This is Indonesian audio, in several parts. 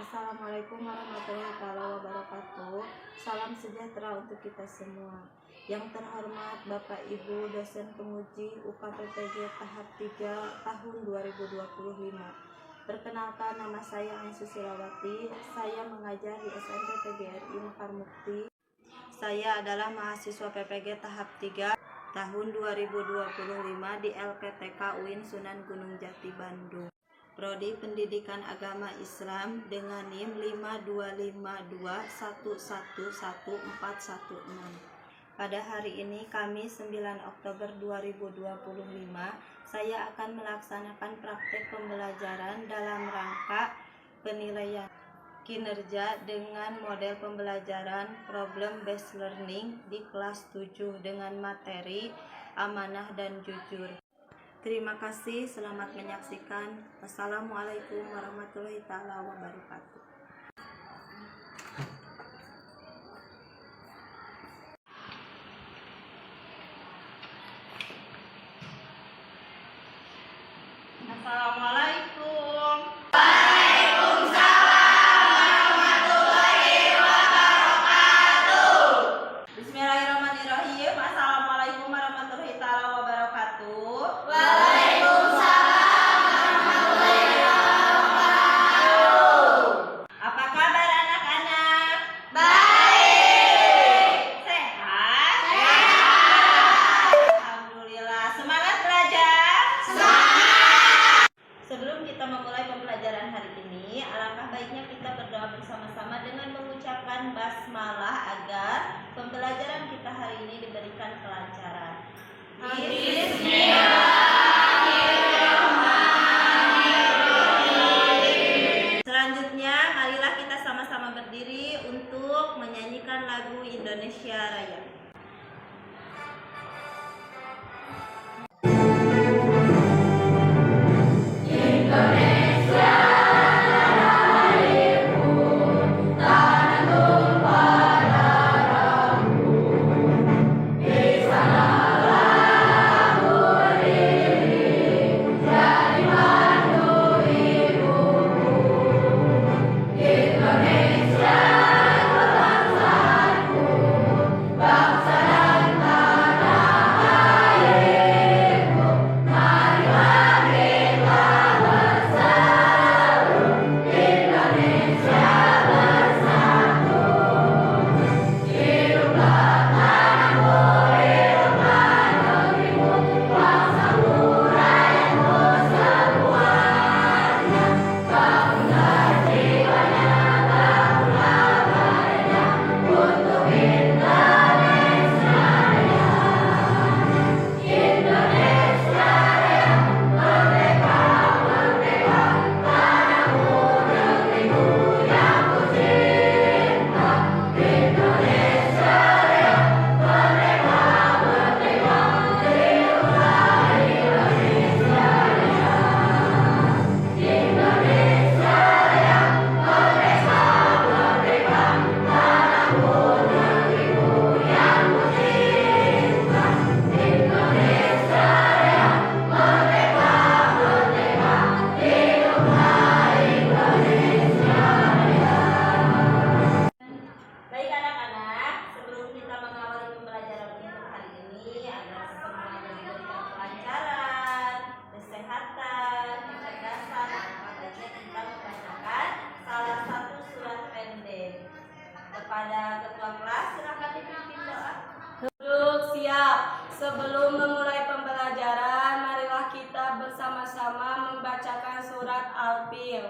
Assalamualaikum warahmatullahi wabarakatuh. Salam sejahtera untuk kita semua. Yang terhormat Bapak Ibu dosen penguji UKPPG tahap 3 tahun 2025. Perkenalkan, nama saya Ainsu Silawati. Saya mengajar di SMP PGRI Mekar Mukti. Saya adalah mahasiswa PPG tahap 3 tahun 2025 di LPTK UIN Sunan Gunung Jati Bandung. Prodi Pendidikan Agama Islam dengan NIM 52521111416. Pada hari ini Kamis 9 Oktober 2025, saya akan melaksanakan praktek pembelajaran dalam rangka penilaian kinerja dengan model pembelajaran problem based learning di kelas 7 dengan materi amanah dan jujur. Terima kasih, selamat menyaksikan. Wassalamualaikum warahmatullahi wabarakatuh. Assalamualaikum. Bismillahirrahmanirrahim. Assalamualaikum warahmatullahi wabarakatuh. Apa kabar anak-anak? Baik. Sehat? Alhamdulillah. Semangat belajar? Semangat. Sebelum kita memulai pembelajaran hari ini, alangkah baiknya kita berdoa bersama-sama dengan mengucapkan basmalah agar pembelajaran kita hari ini diberikan kelancaran. Selanjutnya, marilah kita sama-sama berdiri untuk menyanyikan lagu Indonesia Raya. Kepada ketua kelas, silakan dipimpin doa. Duduk siap. Sebelum memulai pembelajaran, marilah kita bersama-sama membacakan surat Al-Fil.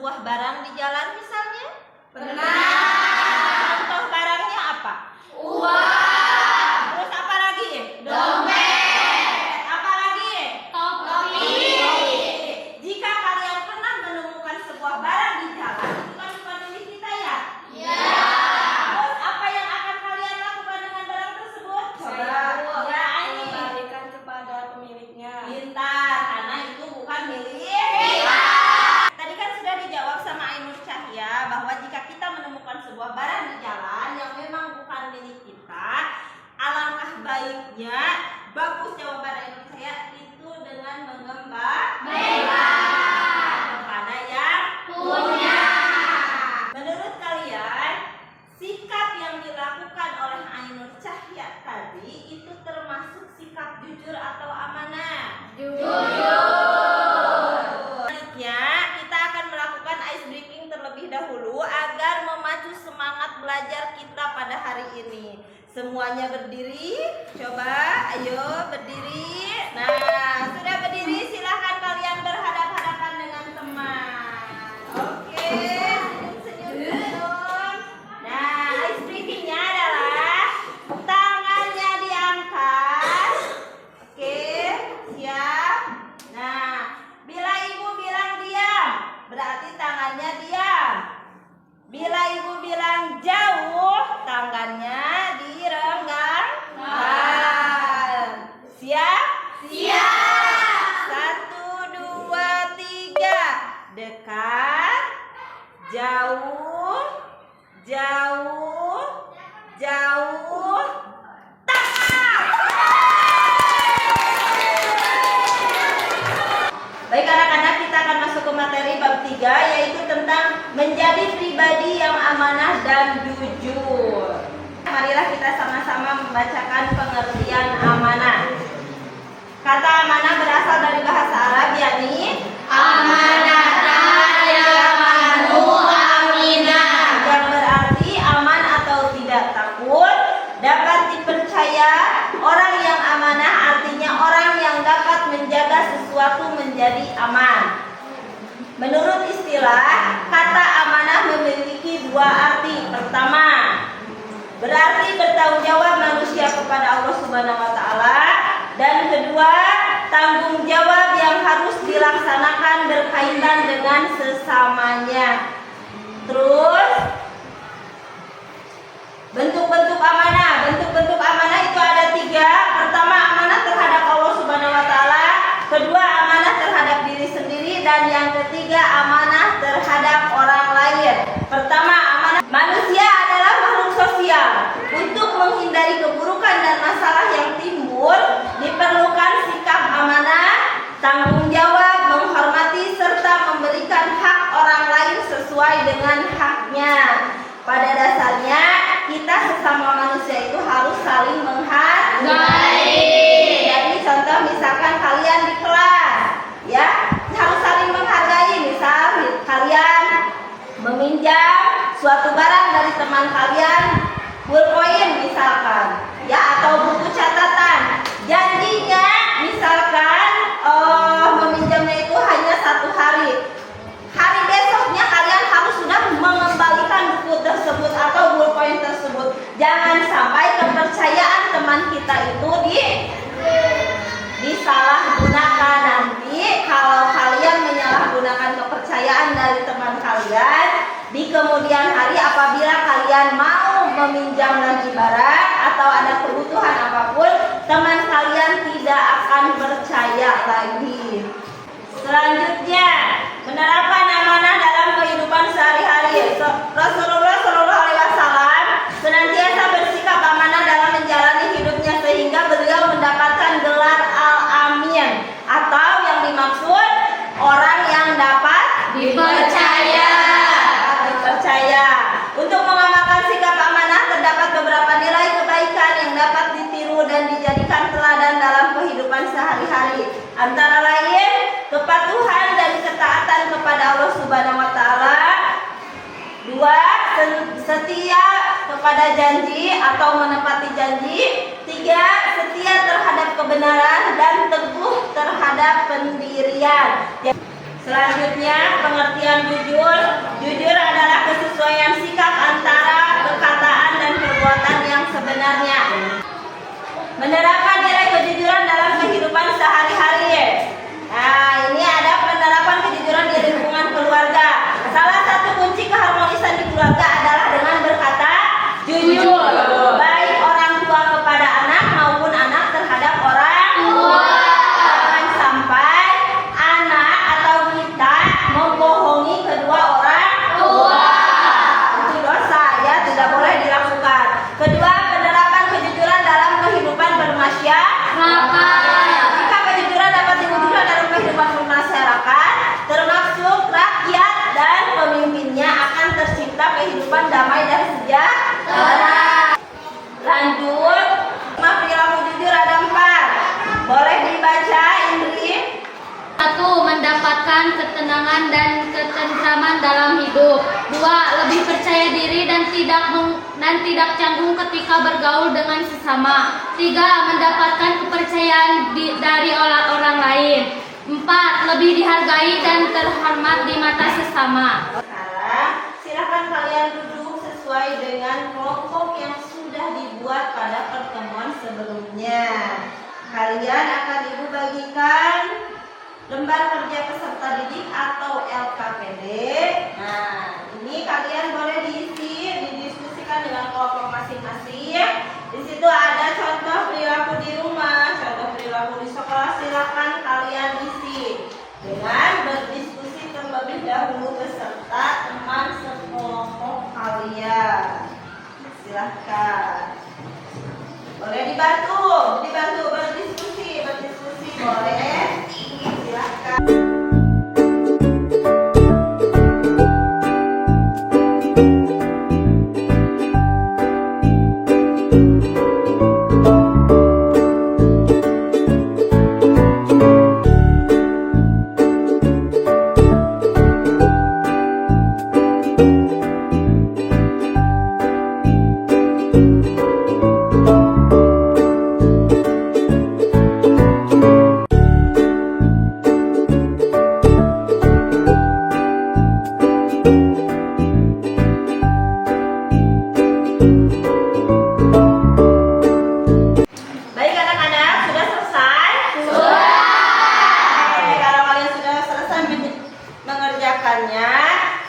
sebuah barang di jalan misalnya? Pernah. Contoh barangnya apa? Uang. Terus apa lagi? Dompet. Apa lagi? Topi. Jika kalian pernah menemukan sebuah barang di jalan, itu kan bukan milik kita ya? Ya. Terus apa yang akan kalian lakukan dengan barang tersebut? Ya, ini Kembalikan kepada pemiliknya. pintar, karena itu bukan milik kita. Tadi kan sudah dijawab sama Ainur Cahya bahwa jika kita menemukan sebuah barang di jalan yang memang bukan milik kita, alangkah baiknya, bagus jawaban Ainur Cahya, itu dengan mengembalikan kepada yang Punya. Menurut kalian, sikap yang dilakukan oleh Ainur Cahya tadi itu termasuk sikap jujur atau amanah? Selanjutnya, kita akan melakukan ice breaking terlebih dahulu agar memacu semangat belajar kita pada hari ini. Semuanya berdiri, coba, ayo berdiri. Nah, sudah berdiri, silahkan kalian berhadapan-hadapan dengan teman. Oke, senyum-senyum. Nah, ice breakingnya adalah tangannya diangkat. Oke, siap. Nah, bila ibu bilang diam, berarti tangannya diam. Bila ibu bilang jauh, tangannya direnggangkan. Siap? Siap. 1, 2, 3. Dekat, jauh, jauh, jauh. Baik anak-anak, kita akan masuk ke materi bab 3, yaitu tentang menjadi pribadi yang amanah dan jujur. Marilah kita sama-sama membacakan pengertian amanah. Kata amanah berasal dari bahasa Arab, yakni Amanatan yamanu aminah. yang berarti aman atau tidak takut, dapat dipercaya. Orang yang amanah artinya orang yang dapat menjaga sesuatu menjadi aman. Menurut istilah, kata amanah memiliki dua arti. Pertama, berarti bertanggung jawab manusia kepada Allah Subhanahu wa taala, dan kedua, tanggung jawab yang harus dilaksanakan berkaitan dengan sesamanya. Terus, bentuk-bentuk amanah. Bentuk-bentuk amanah itu ada 3. Pertama, amanah terhadap Allah Subhanahu wa taala. Kedua, amanah terhadap diri sendiri. Dan yang ketiga, amanah terhadap orang lain. Pertama, amanah. Manusia adalah makhluk sosial. Untuk menghindari keburukan dan masalah yang timbul, diperlukan sikap amanah, tanggung jawab, menghormati, serta memberikan hak orang lain sesuai dengan haknya. Pada dasarnya, kita sesama manusia itu harus saling menghargai. Jadi contoh misalkan kalian di kelas, ya harus saling menghargai. Misal kalian meminjam suatu barang dari teman kalian, pulpoin misalkan, ya, atau buku catatan. Janjinya misalkan meminjamnya itu hanya 1 hari. Hari besoknya kalian harus sudah mengembalikan buku tersebut atau pulpoin tersebut. Jangan sampai kepercayaan teman kita itu disalahgunakan. Nanti kalau kalian menyalahgunakan kepercayaan dari teman kalian, di kemudian hari apabila kalian mau meminjam lagi barang atau ada kebutuhan apapun, teman kalian tidak akan percaya lagi. Selanjutnya, menerapkan amanah dalam kehidupan sehari-hari. Rasulullah Shallallahu Alaihi Wasallam senantiasa bersikap amanah dalam menjalani hidupnya sehingga beliau mendapatkan gelar Al-Amin, atau yang dimaksud orang yang dapat Dipercaya. Untuk mengamalkan sikap amanah terdapat beberapa nilai kebaikan yang dapat ditiru dan dijadikan teladan dalam kehidupan sehari-hari. Antara lain, kepatuhan dan ketaatan kepada Allah Subhanahu wa taala. 2. Setia kepada janji atau menepati janji. 3. Setia terhadap kebenaran dan teguh terhadap pendirian. Selanjutnya, pengertian jujur. Jujur adalah kesesuaian sikap antara perkataan dan perbuatan yang sebenarnya. Menerapkan nilai kejujuran dalam kehidupan sehari-hari. Nah, ini ada penerapan kejujuran di lingkungan keluarga. Salah satu kunci keharmonisan di keluarga adalah dengan berkata jujur, baik orang tua kepada anak maupun anak terhadap orang tua. Jangan sampai anak atau kita membohongi kedua orang tua. Itu dosa, ya, tidak boleh dilakukan. Kedua, penerapan kejujuran dalam kehidupan bermasyarakat. Jika kejujuran dapat diwujudkan dalam kehidupan bermasyarakat, termasuk rakyat dan pemimpinnya, akan tercipta kehidupan damai dan sejahtera. Lanjut, perilaku jujur ada 4. Boleh dibaca, Indri? 1. Mendapatkan ketenangan dan ketentraman dalam hidup. 2. Lebih percaya diri dan tidak canggung ketika bergaul dengan sesama. 3. Mendapatkan kepercayaan dari orang lain. 4. Lebih dihargai dan terhormat di mata sesama. Sekarang, silakan kalian duduk sesuai dengan kelompok yang sudah dibuat pada pertemuan sebelumnya. Kalian akan Ibu bagikan lembar kerja peserta didik atau LKPD. Nah, ini kalian boleh didiskusikan dengan kelompok masing-masing. Di situ ada contoh perilaku di rumah, contoh perilaku di sekolah. Silakan kalian isi dengan berdiskusi terlebih dahulu beserta teman sekelompok kalian. Silakan. Boleh dibantu berdiskusi boleh. Silakan. Baik anak-anak, sudah selesai? Sudah. Oke, kalau kalian sudah selesai mengerjakannya,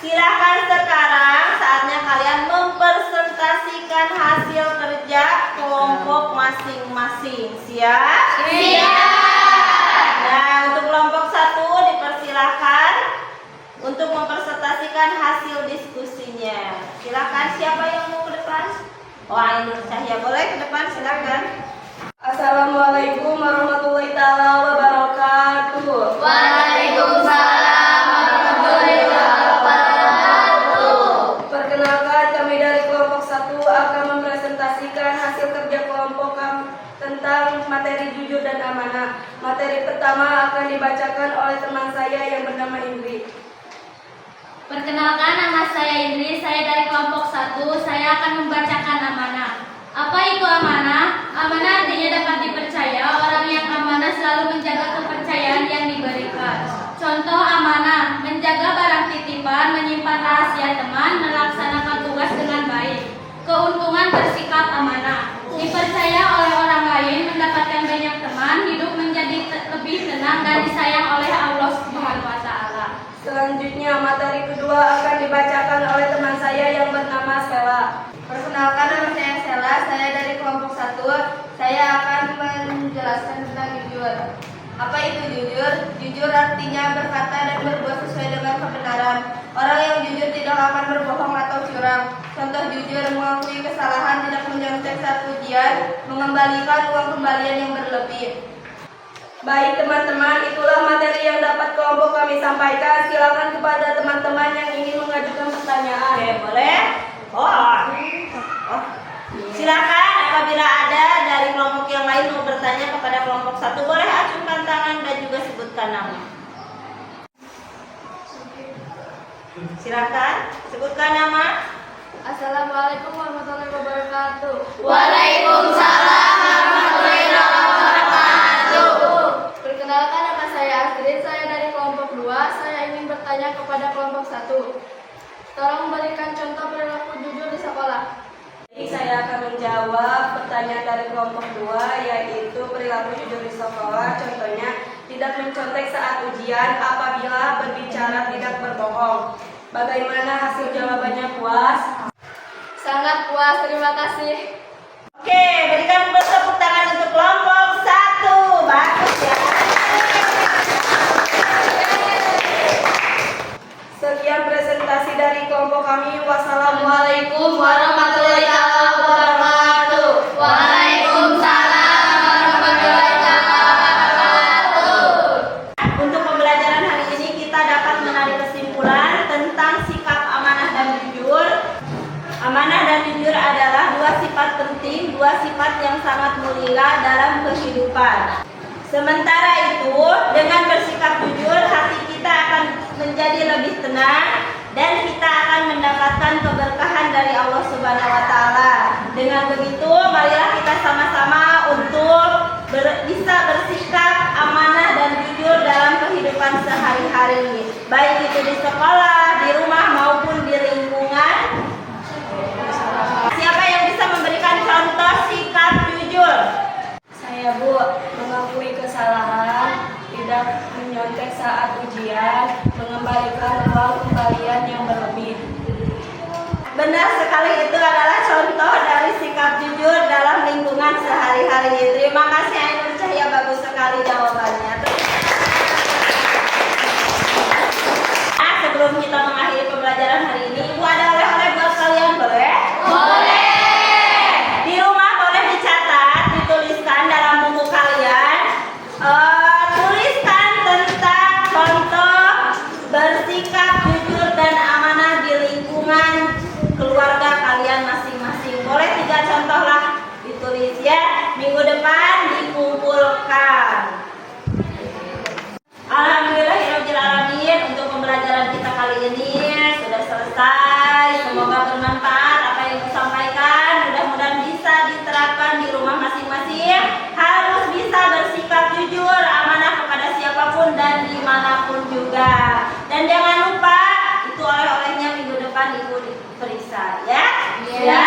silakan sekarang saatnya kalian mempresentasikan hasil kerja kelompok masing-masing. Siap? Siap. Nah, untuk kelompok 1 dipersilakan untuk mempresentasikan hasil diskusinya. Silakan, siapa yang mau ke depan? Ainur Cahya, boleh ke depan, silakan. Assalamualaikum warahmatullahi taala wabarakatuh. Waalaikumsalam warahmatullahi wabarakatuh. Perkenalkan, kami dari kelompok 1 akan mempresentasikan hasil kerja kelompok kami tentang materi jujur dan amanah. Materi pertama akan dibacakan oleh teman saya yang bernama Indri. Perkenalkan, nama saya Indri, saya dari kelompok 1, saya akan membacakan amanah. Apa itu amanah? Amanah artinya dapat dipercaya. Orang yang amanah selalu menjaga kepercayaan yang diberikan. Contoh amanah, menjaga barang titipan, menyimpan rahasia teman, melaksanakan tugas dengan baik. Keuntungan bersikap amanah, dipercaya oleh orang lain, mendapatkan banyak teman, hidup menjadi lebih tenang dan disayang oleh Allah Subhanahu wa Ta'ala. Selanjutnya, materi kedua akan dibacakan oleh teman saya yang bernama Sela. Perkenalkan, nama saya Sela, saya dari kelompok 1. Saya akan menjelaskan tentang jujur. Apa itu jujur? Jujur artinya berkata dan berbuat sesuai dengan kebenaran. Orang yang jujur tidak akan berbohong atau curang. Contoh jujur, mengakui kesalahan, tidak menyontek saat ujian, mengembalikan uang kembalian yang berlebih. Baik teman-teman, itulah materi yang dapat kelompok kami sampaikan. Silakan kepada teman-teman yang ingin mengajukan pertanyaan. Oke, boleh? Silakan apabila ada dari kelompok yang lain mau bertanya kepada kelompok 1, boleh acungkan tangan dan juga sebutkan nama. Silakan sebutkan nama. Assalamualaikum warahmatullahi wabarakatuh. Waalaikumsalam warahmatullahi wabarakatuh. Perkenalkan, nama saya Astrid, saya dari kelompok 2. Saya bertanya kepada kelompok 1. Tolong berikan contoh perilaku jujur di sekolah. Jadi saya akan menjawab pertanyaan dari kelompok 2, yaitu perilaku jujur di sekolah. Contohnya, tidak mencontek saat ujian, apabila berbicara tidak berbohong. Bagaimana hasil jawabannya, puas? Sangat puas, terima kasih. Oke, berikan tepuk tangan untuk kelompok 1. Bagus ya. Sekian presentasi dari kelompok kami. Wassalamualaikum warahmatullahi wabarakatuh. Waalaikumsalam warahmatullahi wabarakatuh. Untuk pembelajaran hari ini kita dapat menarik kesimpulan tentang sikap amanah dan jujur. Amanah dan jujur adalah dua sifat penting, dua sifat yang sangat mulia dalam kehidupan. Sementara itu, dengan bersikap jujur, hati kita akan menjadi lebih tenang dan kita akan mendapatkan keberkahan dari Allah Subhanahu wa taala. Dengan begitu, marilah kita sama-sama untuk bisa bersikap amanah dan jujur dalam kehidupan sehari-hari, baik itu di sekolah, di rumah maupun di lingkungan. Siapa yang bisa memberikan contoh sikap jujur? Saya, Bu, mengakui kesalahan, tidak menyontek saat ujian, mengembalikan uang kembalian yang berlebih. Benar sekali, itu adalah contoh dari sikap jujur dalam lingkungan sehari-hari. Terima kasih Ainur Cahya, bagus sekali jawabannya. Nah, sebelum kita mengakhiri pembelajaran hari ini, Ibu ada oleh-oleh buat kalian, boleh? Boleh. Di rumah boleh dicatat, dituliskan dalam buku kalian. Tuliskan tentang contoh bersikap jujur dan amanah di lingkungan keluarga kalian masing-masing. Boleh 3 contoh lah ditulis ya. Minggu depan dikumpulkan. Alhamdulillahirrahmanirrahim, untuk pembelajaran kita kali ini sudah selesai. Semoga bermanfaat apa yang disampaikan. Mudah-mudahan bisa diterapkan di rumah masing-masing. Harus bisa bersikap jujur, amanah kepada siapapun dan dimanapun juga. Dan jangan lupa itu oleh-olehnya minggu depan Ibu diperiksa ya. Ya.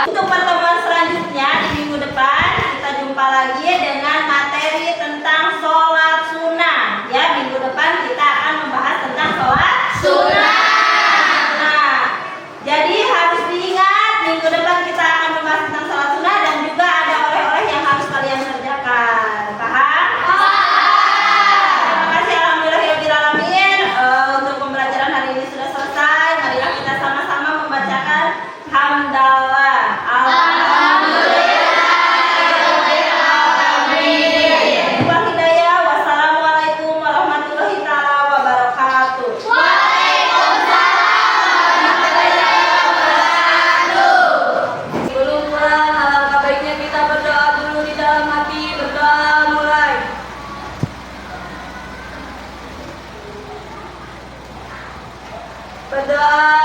Untuk pertemuan selanjutnya di minggu depan kita jumpa lagi dengan materi tentang sholat sunnah. Ya, minggu depan kita akan membahas tentang sholat Sunnah. Nah, jadi harus diingat minggu depan kita akan membahas tentang sholat sunnah dan juga ada oleh-oleh yang harus kalian kerjakan. Paham? Terima kasih, alhamdulillahirrahmanirrahim. Untuk pembelajaran hari ini sudah selesai. Marilah kita sama-sama membacakan hamdalah. Wassalamualaikum warahmatullahi wabarakatuh. Sebelum pulang, alangkah baiknya kita berdoa dulu di dalam hati. Berdoa mulai. Berdoa